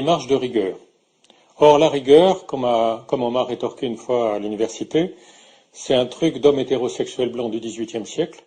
une marge de rigueur. Or, la rigueur, comme on m'a rétorqué une fois à l'université, c'est un truc d'homme hétérosexuel blanc du XVIIIe siècle.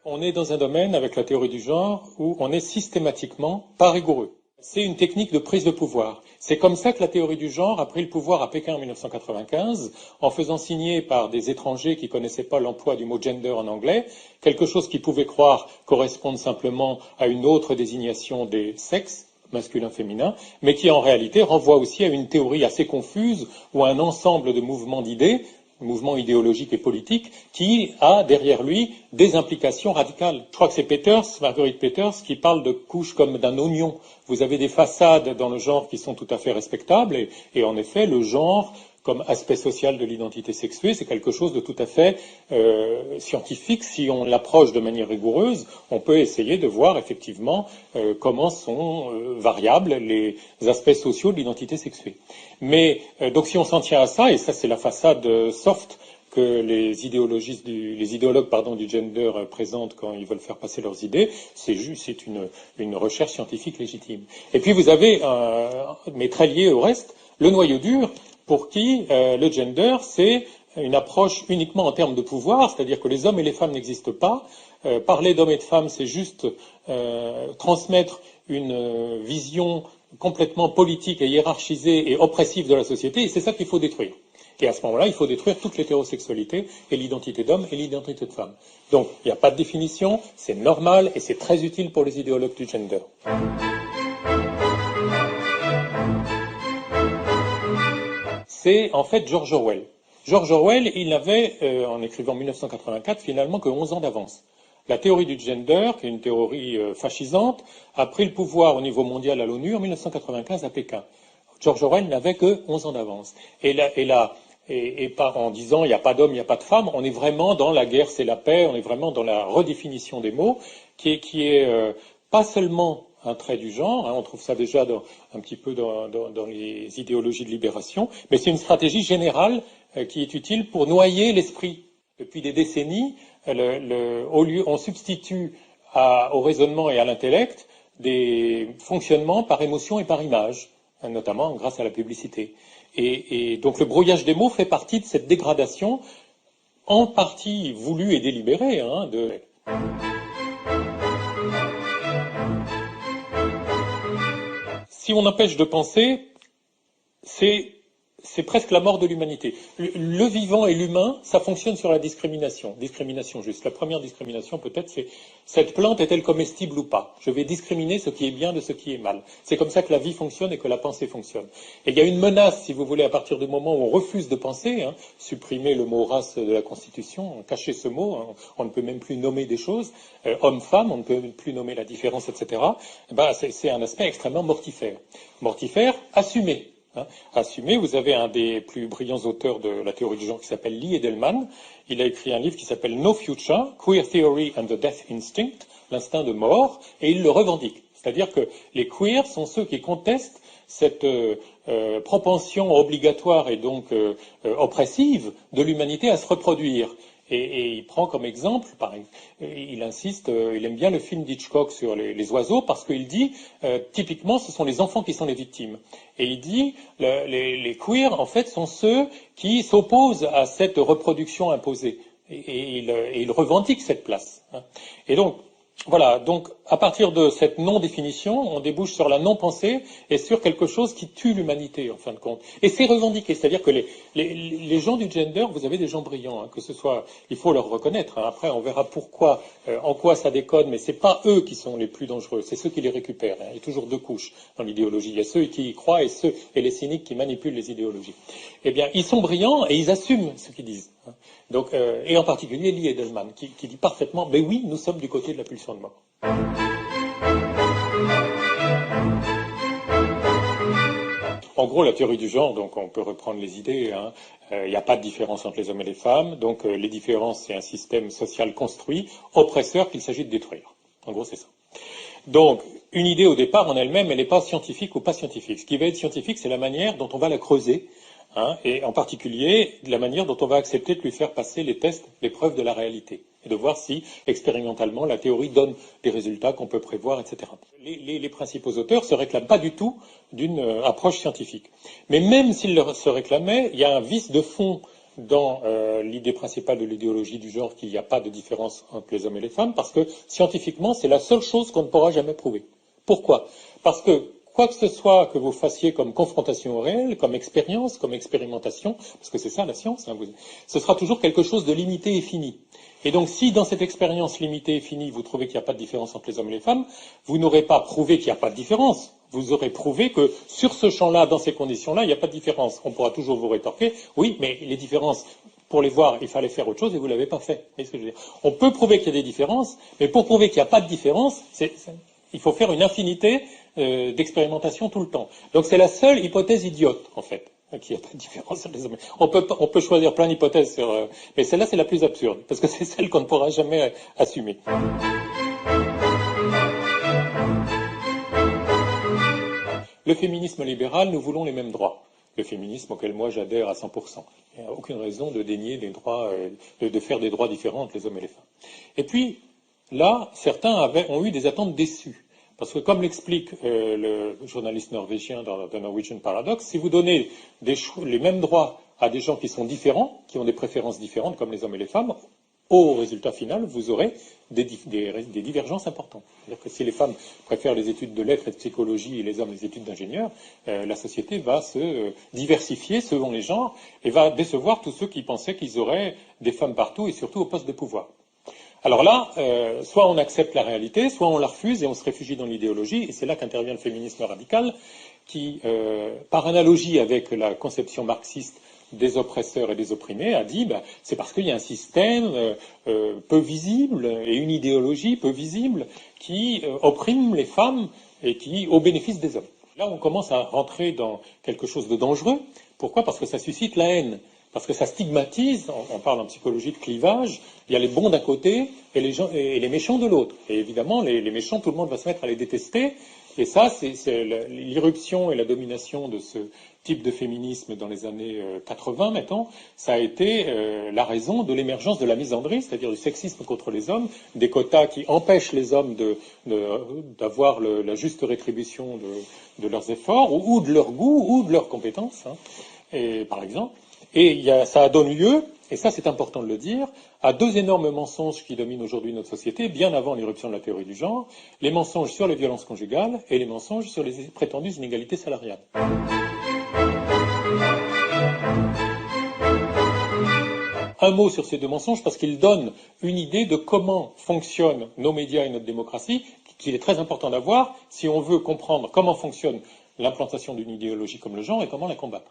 On est dans un domaine, avec la théorie du genre, où on est systématiquement pas rigoureux. C'est une technique de prise de pouvoir. C'est comme ça que la théorie du genre a pris le pouvoir à Pékin en 1995, en faisant signer par des étrangers qui ne connaissaient pas l'emploi du mot gender en anglais, quelque chose qu'ils pouvaient croire correspondre simplement à une autre désignation des sexes, masculin-féminin, mais qui en réalité renvoie aussi à une théorie assez confuse ou à un ensemble de mouvements d'idées, mouvement idéologique et politique, qui a derrière lui des implications radicales. Je crois que c'est Marguerite Peters, qui parle de couches comme d'un oignon. Vous avez des façades dans le genre qui sont tout à fait respectables, et en effet, le genre, comme aspect social de l'identité sexuée, c'est quelque chose de tout à fait scientifique. Si on l'approche de manière rigoureuse, on peut essayer de voir effectivement comment sont variables les aspects sociaux de l'identité sexuée. Mais donc si on s'en tient à ça, et ça c'est la façade soft que les idéologues du gender présentent quand ils veulent faire passer leurs idées, c'est une recherche scientifique légitime. Et puis vous avez, mais très lié au reste, le noyau dur, pour qui le gender, c'est une approche uniquement en termes de pouvoir, c'est-à-dire que les hommes et les femmes n'existent pas. Parler d'hommes et de femmes, c'est juste transmettre une vision complètement politique et hiérarchisée et oppressive de la société, et c'est ça qu'il faut détruire. Et à ce moment-là, il faut détruire toute l'hétérosexualité et l'identité d'homme et l'identité de femme. Donc, il n'y a pas de définition, c'est normal et c'est très utile pour les idéologues du gender. C'est en fait George Orwell. George Orwell, il avait, en écrivant 1984, finalement que 11 ans d'avance. La théorie du gender, qui est une théorie fascisante, a pris le pouvoir au niveau mondial à l'ONU en 1995 à Pékin. George Orwell n'avait que 11 ans d'avance. Et pas en disant il n'y a pas d'homme, il n'y a pas de femme, on est vraiment dans la guerre, c'est la paix, on est vraiment dans la redéfinition des mots, qui est pas seulement un trait du genre, on trouve ça déjà un petit peu dans les idéologies de libération, mais c'est une stratégie générale qui est utile pour noyer l'esprit. Depuis des décennies, on substitue au raisonnement et à l'intellect des fonctionnements par émotion et par image, notamment grâce à la publicité. Et donc le brouillage des mots fait partie de cette dégradation, en partie voulue et délibérée, Si on empêche de penser, c'est presque la mort de l'humanité. Le vivant et l'humain, ça fonctionne sur la discrimination. Discrimination juste. La première discrimination, peut-être, c'est cette plante est-elle comestible ou pas? Je vais discriminer ce qui est bien de ce qui est mal. C'est comme ça que la vie fonctionne et que la pensée fonctionne. Et il y a une menace, si vous voulez, à partir du moment où on refuse de penser, supprimer le mot race de la Constitution, cacher ce mot, on ne peut même plus nommer des choses, homme-femme, on ne peut même plus nommer la différence, etc. C'est un aspect extrêmement mortifère. Mortifère, assumé. Assumé, vous avez un des plus brillants auteurs de la théorie du genre qui s'appelle Lee Edelman. Il a écrit un livre qui s'appelle No Future, Queer Theory and the Death Instinct, l'instinct de mort, et il le revendique. C'est-à-dire que les queers sont ceux qui contestent cette propension obligatoire et donc oppressive de l'humanité à se reproduire. Et il prend comme exemple, il insiste, il aime bien le film d'Hitchcock sur les oiseaux parce qu'il dit, typiquement, ce sont les enfants qui sont les victimes. Et il dit, les queers, en fait, sont ceux qui s'opposent à cette reproduction imposée. Et il revendique cette place. Et donc, voilà, donc à partir de cette non-définition, on débouche sur la non-pensée et sur quelque chose qui tue l'humanité, en fin de compte. Et c'est revendiqué, c'est-à-dire que les gens du gender, vous avez des gens brillants, que ce soit, il faut leur reconnaître. Après, on verra pourquoi, en quoi ça déconne, mais c'est pas eux qui sont les plus dangereux, c'est ceux qui les récupèrent. Il y a toujours deux couches dans l'idéologie. Il y a ceux qui y croient et les cyniques qui manipulent les idéologies. Eh bien, ils sont brillants et ils assument ce qu'ils disent. Donc, et en particulier Lee Edelman, qui dit parfaitement, mais oui, nous sommes du côté de la pulsion de mort. En gros, la théorie du genre, donc on peut reprendre les idées, il n'y a pas de différence entre les hommes et les femmes, donc les différences, c'est un système social construit, oppresseur qu'il s'agit de détruire. En gros, c'est ça. Donc, une idée au départ en elle-même, elle n'est pas scientifique ou pas scientifique. Ce qui va être scientifique, c'est la manière dont on va la creuser, et en particulier la manière dont on va accepter de lui faire passer les tests, les preuves de la réalité. et de voir si, expérimentalement, la théorie donne des résultats qu'on peut prévoir, etc. Les principaux auteurs ne se réclament pas du tout d'une approche scientifique. Mais même s'ils se réclamaient, il y a un vice de fond dans l'idée principale de l'idéologie du genre qu'il n'y a pas de différence entre les hommes et les femmes, parce que scientifiquement, c'est la seule chose qu'on ne pourra jamais prouver. Pourquoi? Parce que quoi que ce soit que vous fassiez comme confrontation au réel, comme expérience, comme expérimentation, parce que c'est ça la science, hein, ce sera toujours quelque chose de limité et fini. Et donc si dans cette expérience limitée et finie, vous trouvez qu'il n'y a pas de différence entre les hommes et les femmes, vous n'aurez pas prouvé qu'il n'y a pas de différence. Vous aurez prouvé que sur ce champ-là, dans ces conditions-là, il n'y a pas de différence. On pourra toujours vous rétorquer, oui, mais les différences, pour les voir, il fallait faire autre chose et vous ne l'avez pas fait. Vous voyez ce que je veux dire? On peut prouver qu'il y a des différences, mais pour prouver qu'il n'y a pas de différence, il faut faire une infinité d'expérimentation tout le temps. Donc c'est la seule hypothèse idiote, en fait, qu'il n'y a pas de différence entre les hommes. On peut choisir plein d'hypothèses, mais celle-là c'est la plus absurde, parce que c'est celle qu'on ne pourra jamais assumer. Le féminisme libéral, nous voulons les mêmes droits. Le féminisme auquel moi j'adhère à 100%. Il n'y a aucune raison de dénier des droits, de faire des droits différents entre les hommes et les femmes. Et puis, là, certains ont eu des attentes déçues. Parce que comme l'explique le journaliste norvégien dans The Norwegian Paradox, si vous donnez les mêmes droits à des gens qui sont différents, qui ont des préférences différentes comme les hommes et les femmes, au résultat final, vous aurez des divergences importantes. C'est-à-dire que si les femmes préfèrent les études de lettres et de psychologie et les hommes les études d'ingénieur, la société va se diversifier selon les genres et va décevoir tous ceux qui pensaient qu'ils auraient des femmes partout et surtout au poste de pouvoir. Alors là, soit on accepte la réalité, soit on la refuse et on se réfugie dans l'idéologie, et c'est là qu'intervient le féminisme radical, qui, par analogie avec la conception marxiste des oppresseurs et des opprimés, a dit c'est parce qu'il y a un système peu visible et une idéologie peu visible qui opprime les femmes et qui au bénéfice des hommes. Là, on commence à rentrer dans quelque chose de dangereux. Pourquoi? Parce que ça suscite la haine. Parce que ça stigmatise, on parle en psychologie de clivage, il y a les bons d'un côté et les méchants de l'autre. Et évidemment, les méchants, tout le monde va se mettre à les détester. Et ça, c'est l'irruption et la domination de ce type de féminisme dans les années 80, mettons, ça a été la raison de l'émergence de la misandrie, c'est-à-dire du sexisme contre les hommes, des quotas qui empêchent les hommes d'avoir la juste rétribution de leurs efforts, ou de leur goût, ou de leurs compétences, hein, et, par exemple. Et ça donne lieu, et ça c'est important de le dire, à deux énormes mensonges qui dominent aujourd'hui notre société, bien avant l'irruption de la théorie du genre, les mensonges sur les violences conjugales et les mensonges sur les prétendues inégalités salariales. Un mot sur ces deux mensonges parce qu'ils donnent une idée de comment fonctionnent nos médias et notre démocratie, qu'il est très important d'avoir si on veut comprendre comment fonctionne l'implantation d'une idéologie comme le genre et comment la combattre.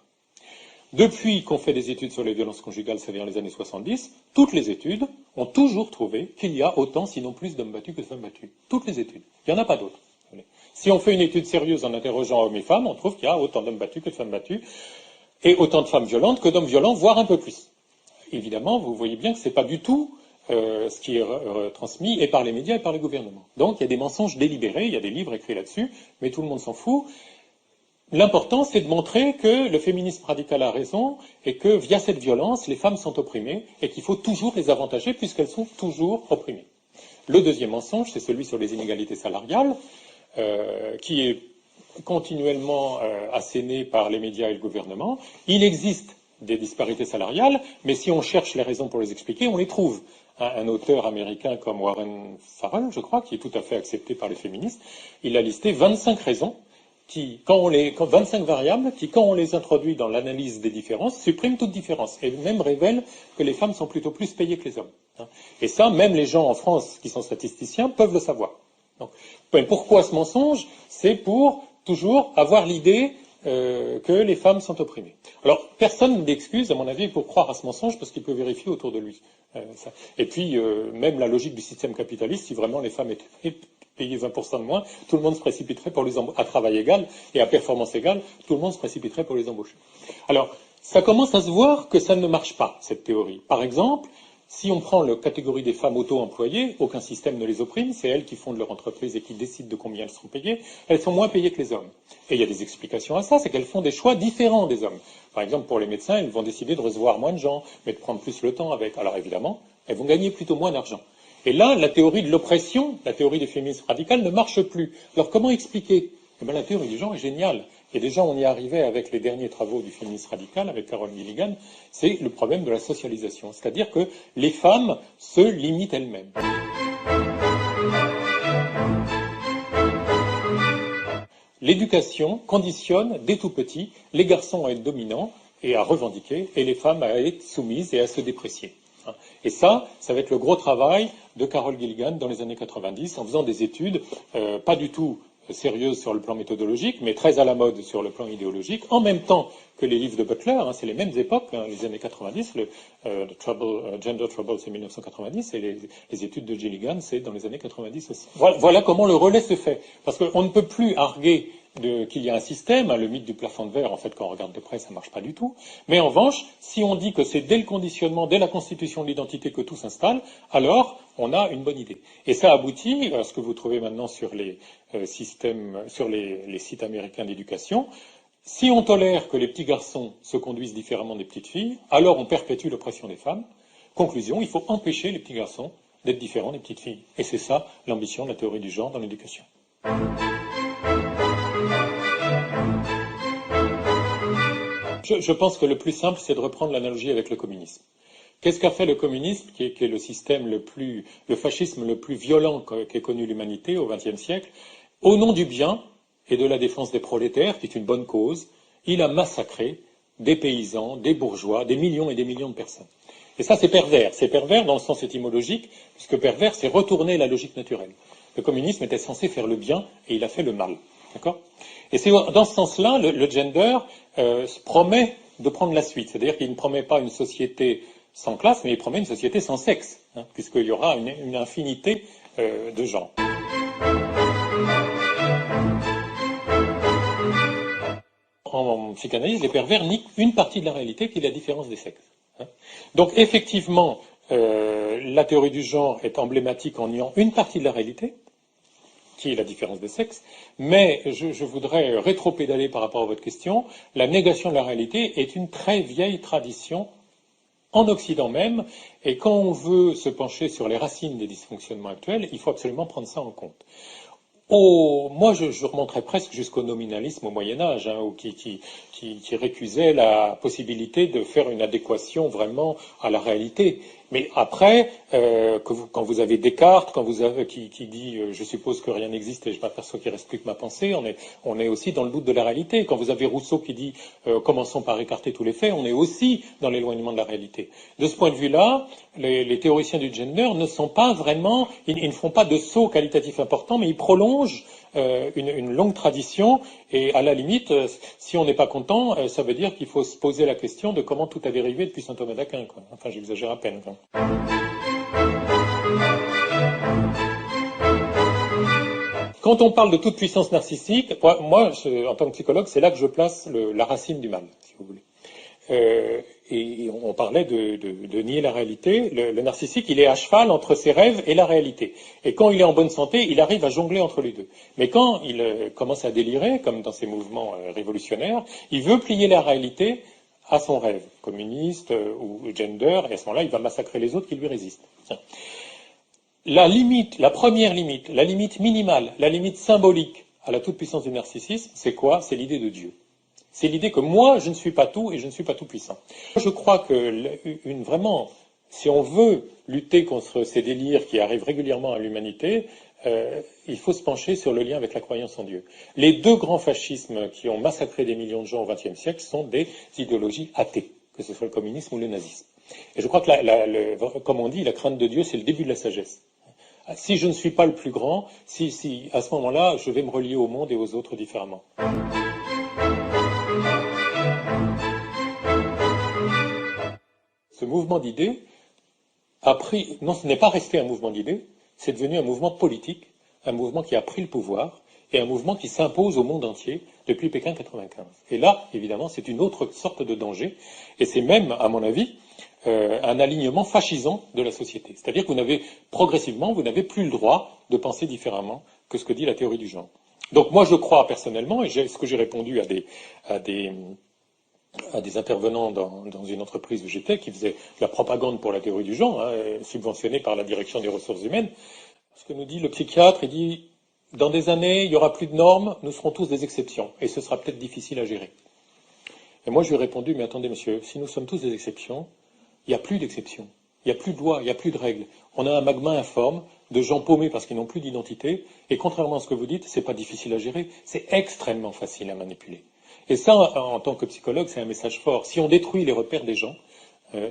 Depuis qu'on fait des études sur les violences conjugales, c'est-à-dire les années 70, toutes les études ont toujours trouvé qu'il y a autant, sinon plus, d'hommes battus que de femmes battues. Toutes les études. Il n'y en a pas d'autres. Si on fait une étude sérieuse en interrogeant hommes et femmes, on trouve qu'il y a autant d'hommes battus que de femmes battues, et autant de femmes violentes que d'hommes violents, voire un peu plus. Évidemment, vous voyez bien que ce n'est pas du tout ce qui est transmis et par les médias et par les gouvernements. Donc il y a des mensonges délibérés, il y a des livres écrits là-dessus, mais tout le monde s'en fout. L'important, c'est de montrer que le féminisme radical a raison et que, via cette violence, les femmes sont opprimées et qu'il faut toujours les avantager puisqu'elles sont toujours opprimées. Le deuxième mensonge, c'est celui sur les inégalités salariales, qui est continuellement asséné par les médias et le gouvernement. Il existe des disparités salariales, mais si on cherche les raisons pour les expliquer, on les trouve. Un auteur américain comme Warren Farrell, je crois, qui est tout à fait accepté par les féministes, il a listé 25 raisons 25 variables qui, quand on les introduit dans l'analyse des différences, suppriment toute différence et même révèlent que les femmes sont plutôt plus payées que les hommes. Et ça, même les gens en France qui sont statisticiens peuvent le savoir. Donc, pourquoi ce mensonge? C'est pour toujours avoir l'idée que les femmes sont opprimées. Alors, personne n'excuse, à mon avis, pour croire à ce mensonge parce qu'il peut vérifier autour de lui. Et puis, même la logique du système capitaliste, si vraiment les femmes étaient payées 20% de moins, tout le monde se précipiterait pour les à travail égal et à performance égale, tout le monde se précipiterait pour les embaucher. Alors, ça commence à se voir que ça ne marche pas, cette théorie. Par exemple, Si on prend la catégorie des femmes auto-employées, aucun système ne les opprime, c'est elles qui fondent leur entreprise et qui décident de combien elles seront payées, elles sont moins payées que les hommes. Et il y a des explications à ça, c'est qu'elles font des choix différents des hommes. Par exemple, pour les médecins, ils vont décider de recevoir moins de gens, mais de prendre plus le temps avec. Alors évidemment, elles vont gagner plutôt moins d'argent. Et là, la théorie de l'oppression, la théorie des féminismes radicales ne marche plus. Alors comment expliquer? Eh bien, la théorie du genre est géniale. Et déjà, on y arrivait avec les derniers travaux du féminisme radical, avec Carol Gilligan, c'est le problème de la socialisation. C'est-à-dire que les femmes se limitent elles-mêmes. L'éducation conditionne, dès tout petit, les garçons à être dominants et à revendiquer, et les femmes à être soumises et à se déprécier. Et ça va être le gros travail de Carol Gilligan dans les années 90, en faisant des études pas du tout sérieuses sur le plan méthodologique, mais très à la mode sur le plan idéologique, en même temps que les livres de Butler, c'est les mêmes époques, les années 90, Gender Trouble c'est 1990, et les études de Gilligan c'est dans les années 90 aussi. Voilà comment le relais se fait, parce qu'on ne peut plus arguer qu'il y a un système, le mythe du plafond de verre, en fait, quand on regarde de près, ça ne marche pas du tout. Mais en revanche, si on dit que c'est dès le conditionnement, dès la constitution de l'identité que tout s'installe, alors on a une bonne idée. Et ça aboutit à ce que vous trouvez maintenant sur les systèmes, sur les sites américains d'éducation. Si on tolère que les petits garçons se conduisent différemment des petites filles, alors on perpétue l'oppression des femmes. Conclusion, il faut empêcher les petits garçons d'être différents des petites filles. Et c'est ça l'ambition de la théorie du genre dans l'éducation. Je pense que le plus simple, c'est de reprendre l'analogie avec le communisme. Qu'est-ce qu'a fait le communisme, qui est le système le fascisme le plus violent qu'ait connu l'humanité au XXe siècle? Au nom du bien et de la défense des prolétaires, qui est une bonne cause, il a massacré des paysans, des bourgeois, des millions et des millions de personnes. Et ça, c'est pervers. C'est pervers dans le sens étymologique, puisque pervers, c'est retourner la logique naturelle. Le communisme était censé faire le bien, et il a fait le mal. D'accord? Et c'est dans ce sens-là, le gender promet de prendre la suite. C'est-à-dire qu'il ne promet pas une société sans classe, mais il promet une société sans sexe, puisqu'il y aura une infinité de genres. En psychanalyse, les pervers nient une partie de la réalité qui est la différence des sexes. Donc effectivement, la théorie du genre est emblématique en niant une partie de la réalité, qui est la différence des sexes, mais je voudrais rétro-pédaler par rapport à votre question. La négation de la réalité est une très vieille tradition en Occident même, et quand on veut se pencher sur les racines des dysfonctionnements actuels, il faut absolument prendre ça en compte. Moi, je remonterais presque jusqu'au nominalisme au Moyen-Âge, qui récusait la possibilité de faire une adéquation vraiment à la réalité. Mais après, quand vous avez Descartes, qui dit je suppose que rien n'existe et je m'aperçois qu'il ne reste plus que ma pensée, on est aussi dans le doute de la réalité. Quand vous avez Rousseau qui dit commençons par écarter tous les faits, on est aussi dans l'éloignement de la réalité. De ce point de vue-là, les théoriciens du gender ne sont pas vraiment, ils ne font pas de saut qualitatif important, mais ils prolongent une longue tradition, et à la limite, si on n'est pas content, ça veut dire qu'il faut se poser la question de comment tout a dérivé depuis saint Thomas d'Aquin. Enfin, j'exagère à peine. Quand on parle de toute puissance narcissique, moi en tant que psychologue, c'est là que je place la racine du mal, si vous voulez. Et on parlait de nier la réalité. Le narcissique, il est à cheval entre ses rêves et la réalité. Et quand il est en bonne santé, il arrive à jongler entre les deux. Mais quand il commence à délirer, comme dans ses mouvements révolutionnaires, il veut plier la réalité à son rêve, communiste ou gender, et à ce moment-là, il va massacrer les autres qui lui résistent. Tiens. La limite, la première limite, la limite minimale, la limite symbolique à la toute-puissance du narcissisme, c'est quoi? C'est l'idée de Dieu. C'est l'idée que moi, je ne suis pas tout et je ne suis pas tout puissant. Je crois que vraiment, si on veut lutter contre ces délires qui arrivent régulièrement à l'humanité, il faut se pencher sur le lien avec la croyance en Dieu. Les deux grands fascismes qui ont massacré des millions de gens au XXe siècle sont des idéologies athées, que ce soit le communisme ou le nazisme. Et je crois que, comme on dit, la crainte de Dieu, c'est le début de la sagesse. Si je ne suis pas le plus grand, à ce moment-là, je vais me relier au monde et aux autres différemment. Ce mouvement d'idées non, ce n'est pas resté un mouvement d'idées, c'est devenu un mouvement politique, un mouvement qui a pris le pouvoir et un mouvement qui s'impose au monde entier depuis Pékin 95. Et là, évidemment, c'est une autre sorte de danger, et c'est même, à mon avis, un alignement fascisant de la société. C'est-à-dire que progressivement, vous n'avez plus le droit de penser différemment que ce que dit la théorie du genre. Donc moi, je crois personnellement, et ce que j'ai répondu à des intervenants dans une entreprise où j'étais, qui faisaient de la propagande pour la théorie du genre, subventionnée par la direction des ressources humaines. Ce que nous dit le psychiatre, il dit, dans des années, il n'y aura plus de normes, nous serons tous des exceptions, et ce sera peut-être difficile à gérer. Et moi, je lui ai répondu, mais attendez, monsieur, si nous sommes tous des exceptions, il n'y a plus d'exceptions, il n'y a plus de lois, il n'y a plus de règles. On a un magma informe de gens paumés parce qu'ils n'ont plus d'identité, et contrairement à ce que vous dites, c'est pas difficile à gérer, c'est extrêmement facile à manipuler. Et ça, en tant que psychologue, c'est un message fort. Si on détruit les repères des gens,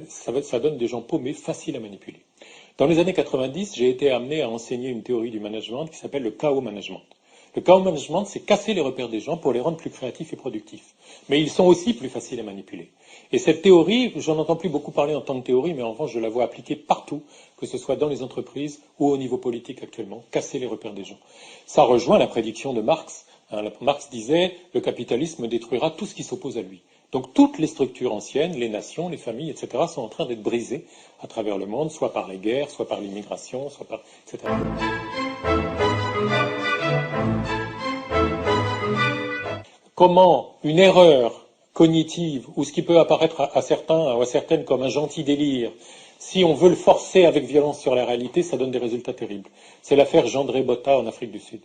ça donne des gens paumés, faciles à manipuler. Dans les années 90, j'ai été amené à enseigner une théorie du management qui s'appelle le chaos management. Le chaos management, c'est casser les repères des gens pour les rendre plus créatifs et productifs. Mais ils sont aussi plus faciles à manipuler. Et cette théorie, j'en entends plus beaucoup parler en tant que théorie, mais en revanche, je la vois appliquée partout, que ce soit dans les entreprises ou au niveau politique actuellement, casser les repères des gens. Ça rejoint la prédiction de Marx. Marx disait, le capitalisme détruira tout ce qui s'oppose à lui. Donc toutes les structures anciennes, les nations, les familles, etc., sont en train d'être brisées à travers le monde, soit par les guerres, soit par l'immigration, soit par... etc. Comment une erreur cognitive, ou ce qui peut apparaître à certains ou à certaines comme un gentil délire, si on veut le forcer avec violence sur la réalité, ça donne des résultats terribles. C'est l'affaire Gendré Botta en Afrique du Sud.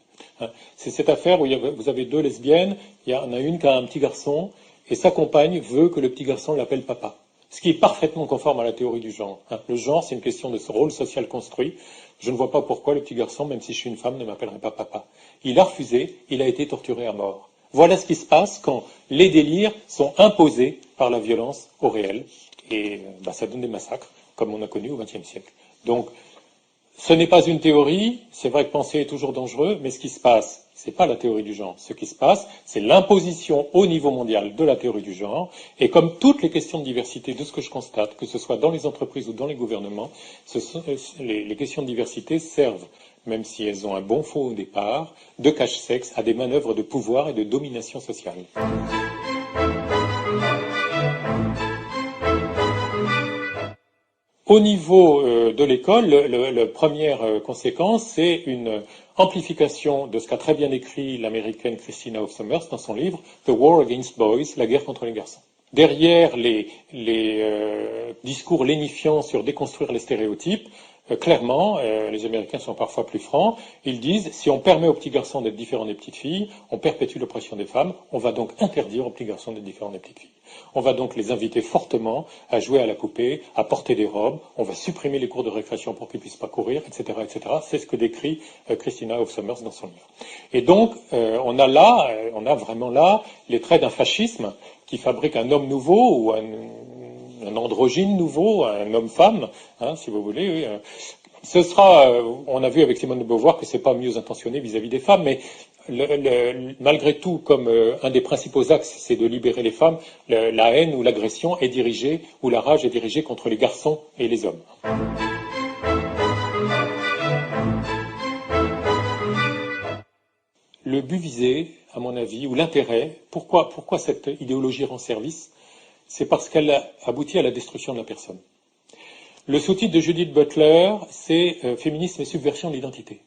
C'est cette affaire où vous avez deux lesbiennes, il y en a une qui a un petit garçon, et sa compagne veut que le petit garçon l'appelle papa. Ce qui est parfaitement conforme à la théorie du genre. Le genre, c'est une question de rôle social construit. Je ne vois pas pourquoi le petit garçon, même si je suis une femme, ne m'appellerait pas papa. Il a refusé, il a été torturé à mort. Voilà ce qui se passe quand les délires sont imposés par la violence au réel. Et ça donne des massacres, comme on a connu au XXe siècle. Donc, ce n'est pas une théorie, c'est vrai que penser est toujours dangereux, mais ce qui se passe, ce n'est pas la théorie du genre. Ce qui se passe, c'est l'imposition au niveau mondial de la théorie du genre. Et comme toutes les questions de diversité, de ce que je constate, que ce soit dans les entreprises ou dans les gouvernements, les questions de diversité servent, même si elles ont un bon fond au départ, de cache-sexe à des manœuvres de pouvoir et de domination sociale. Au niveau de l'école, la première conséquence, c'est une amplification de ce qu'a très bien écrit l'américaine Christina Hoff Sommers dans son livre The War Against Boys, la guerre contre les garçons. Derrière les discours lénifiants sur déconstruire les stéréotypes, clairement, les Américains sont parfois plus francs, ils disent si on permet aux petits garçons d'être différents des petites filles, on perpétue l'oppression des femmes, on va donc interdire aux petits garçons d'être différents des petites filles. On va donc les inviter fortement à jouer à la poupée, à porter des robes, on va supprimer les cours de récréation pour qu'ils ne puissent pas courir, etc., etc. C'est ce que décrit Christina Hoff Sommers dans son livre. Et donc, on a vraiment là les traits d'un fascisme qui fabrique un homme nouveau ou un androgyne nouveau, un homme-femme, si vous voulez. Oui. Ce sera, on a vu avec Simone de Beauvoir que c'est pas mieux intentionné vis-à-vis des femmes, mais malgré tout, comme un des principaux axes, c'est de libérer les femmes, la haine ou l'agression est dirigée, ou la rage est dirigée contre les garçons et les hommes. Le but visé, à mon avis, ou l'intérêt, pourquoi cette idéologie rend service, c'est parce qu'elle aboutit à la destruction de la personne. Le sous-titre de Judith Butler, c'est Féminisme et subversion de l'identité.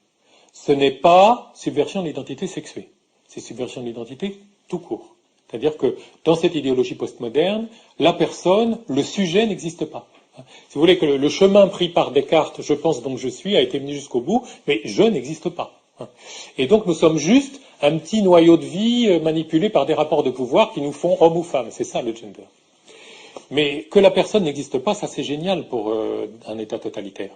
Ce n'est pas subversion de l'identité sexuée, c'est subversion de l'identité tout court. C'est-à-dire que dans cette idéologie postmoderne, la personne, le sujet n'existe pas. Si vous voulez que le chemin pris par Descartes, je pense donc je suis, a été mené jusqu'au bout, mais je n'existe pas. Et donc nous sommes juste un petit noyau de vie manipulé par des rapports de pouvoir qui nous font homme ou femme. C'est ça le gender. Mais que la personne n'existe pas, ça c'est génial pour un État totalitaire.